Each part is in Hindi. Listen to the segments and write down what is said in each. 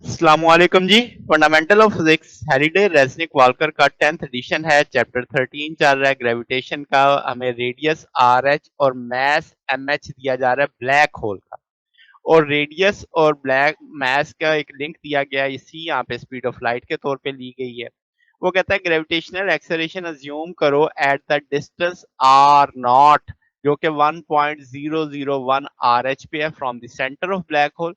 अस्सलामुअलैकुम जी। फंडामेंटल ऑफ फिजिक्स हेरिडे रेजनिक वाल्कर का 10th एडिशन है। चैप्टर 13 चल रहा है ग्रेविटेशन का। हमें रेडियस आर एच और मैस एम एच दिया जा रहा है ब्लैक होल का, और रेडियस और ब्लैक मैस का एक लिंक दिया गया है, इसी यहाँ पे स्पीड ऑफ लाइट के तौर पे ली गई है। वो कहता है ग्रेविटेशनल एक्सेलरेशन अज्यूम करो at the distance R naught, जो कि 1.001 आर एच पे है from the centre of black hole.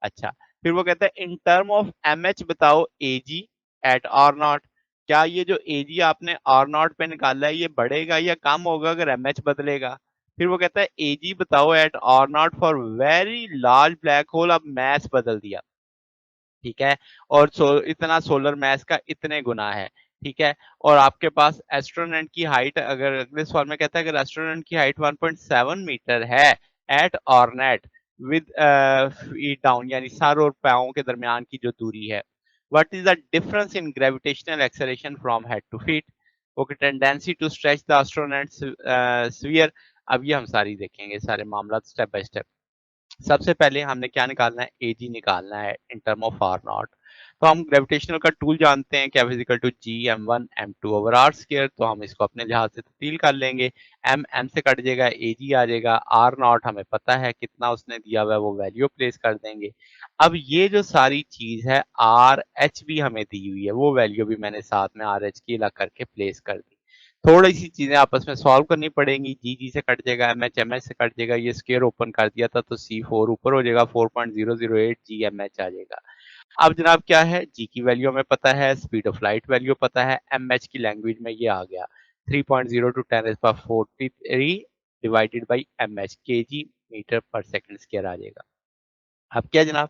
अच्छा, फिर वो कहता है in term of M H बताओ a g at R naught. क्या ये जो ए जी आपने आर नॉट पे निकाला है ये बढ़ेगा या कम होगा अगर एम एच बदलेगा? फिर वो कहता है ए जी बताओ at R naught for very large black hole. अब मैस बदल दिया, ठीक है, और इतना सोलर मैस का इतने गुना है, ठीक है। और आपके पास एस्ट्रोनॉट की हाइट, अगर अगले सवाल में कहता है अगर एस्ट्रोनॉट की हाइट 1.7 मीटर है at ornate with feet down, यानी सर और पाँव के दरमियान की जो दूरी है, what is the difference in gravitational acceleration from head to feet? Okay, tendency to stretch the astronaut sphere. अब ये हम सारी देखेंगे, सारे मामला स्टेप बाय स्टेप। सबसे पहले हमने क्या निकालना है, ए जी निकालना है in term of R naught. तो हम ग्रेविटेशनल का टूल जानते हैं, क्या physical to G M one M two over R square. तो हम इसको अपने लिहाज से तब्दील कर लेंगे। एम एम से कट जाएगा, ए जी आ जाएगा। आर नॉट हमें पता है कितना उसने दिया हुआ है, वो वैल्यू प्लेस कर देंगे। अब ये जो सारी चीज है आर एच भी हमें दी हुई है, वो वैल्यू भी मैंने साथ में आर एच की अलग करके प्लेस कर दी। थोड़ी सी चीजें आपस में सॉल्व करनी पड़ेंगी। जी जी से कट जाएगा, एम एच से कट जाएगा। ये स्केयर ओपन कर दिया था तो सी फोर ऊपर हो जाएगा, 4.008 जी एम एच आ जाएगा। अब जनाब क्या है, जी की वैल्यू हमें पता है, स्पीड ऑफ लाइट वैल्यू पता है, एम एच की लैंग्वेज में ये आ गया 3.0 to 10⁻43 divided by M H, K G metre per second square आ जाएगा। अब क्या जनाब,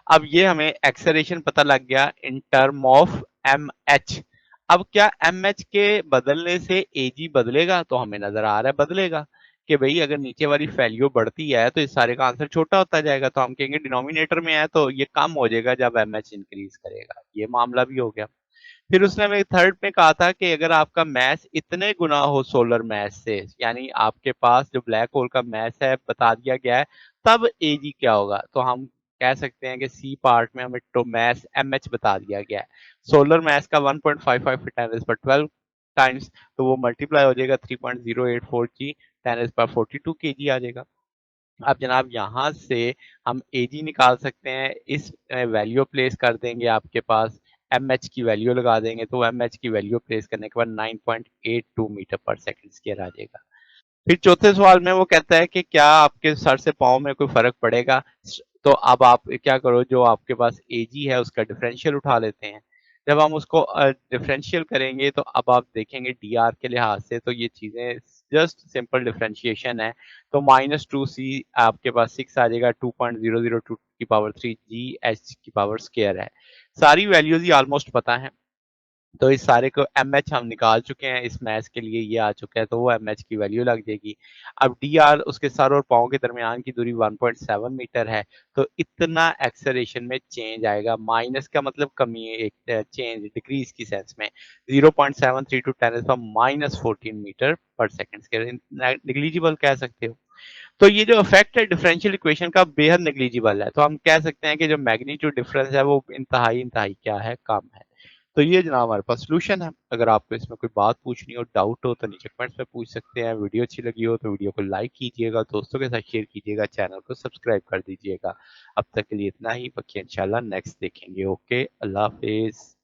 अब ये हमें एक्सेलरेशन पता लग गया in term of M H. अब क्या एम एच के बदलने से ए जी बदलेगा? तो हमें नजर आ रहा है बदलेगा, कि भाई अगर नीचे वाली वैल्यू बढ़ती है तो इस सारे का आंसर छोटा होता जाएगा। तो हम कहेंगे डिनोमिनेटर में है तो ये कम हो जाएगा जब एम एच इंक्रीज करेगा। ये मामला भी हो गया। फिर उसने हमें थर्ड में कहा था कि अगर आपका मैस इतने गुना हो सोलर मैस से, यानी आपके पास जो ब्लैक होल का मैस है बता दिया गया है, तब ए जी क्या होगा? तो हम कह सकते हैं कि सी पार्ट में हमें तो मैस एम एच बता दिया गया है। सोलर मैस का 1.55 10⁻12 टाइम्स, तो वो मल्टीप्लाई हो जाएगा 3.084 जी 10⁻42 के जी आ जाएगा। अब जनाब यहाँ से हम ए जी निकाल सकते हैं, इस वैल्यू प्लेस कर देंगे, आपके पास एम एच की वैल्यू लगा देंगे, तो एम एच की वैल्यू प्लेस करने के बाद 9.82 मीटर पर सेकंड स्क्वायर आ जाएगा। फिर चौथे सवाल में वो कहता है कि क्या आपके सर से पाँव में कोई फर्क पड़ेगा? तो अब आप क्या करो, जो आपके पास एजी है उसका डिफरेंशियल उठा लेते हैं। जब हम उसको डिफरेंशियल करेंगे तो अब आप देखेंगे डी आर के लिहाज से तो ये चीजें जस्ट सिंपल डिफरेंशिएशन है। तो -2c आपके पास 6 आ जाएगा, 2.002 की पावर 3 जी एच की पावर स्केयर है। सारी वैल्यूज ही ऑलमोस्ट पता है, तो इस सारे को एम एच हम निकाल चुके हैं, इस मैच के लिए ये आ चुका है, तो वो एम एच की वैल्यू लग जाएगी। अब डी आर, उसके सर और पाँव के दरमियान की दूरी 1.7 मीटर है, तो इतना एक्सेलरेशन में चेंज आएगा। माइनस का मतलब कमी है, एक चेंज डिक्रीज की सेंस में 0.73 टू 10⁻14 मीटर पर सेकंड के निग्लिजिबल कह सकते हो। तो ये जो इफेक्ट है डिफरेंशियल इक्वेशन का बेहद नेग्लिजिबल है, तो हम कह सकते हैं कि जो मैग्नीट्यूड डिफरेंस है वो इंतहाई इंतहाई क्या है, कम है। तो ये जनाब हमारे पास सोल्यूशन है। अगर आपको इसमें कोई बात पूछनी हो, डाउट हो, तो नीचे कमेंट्स में पूछ सकते हैं। वीडियो अच्छी लगी हो तो वीडियो को लाइक कीजिएगा, दोस्तों के साथ शेयर कीजिएगा, चैनल को सब्सक्राइब कर दीजिएगा। अब तक के लिए इतना ही, बाकी इंशाल्लाह नेक्स्ट देखेंगे। ओके, अल्लाह हाफिज।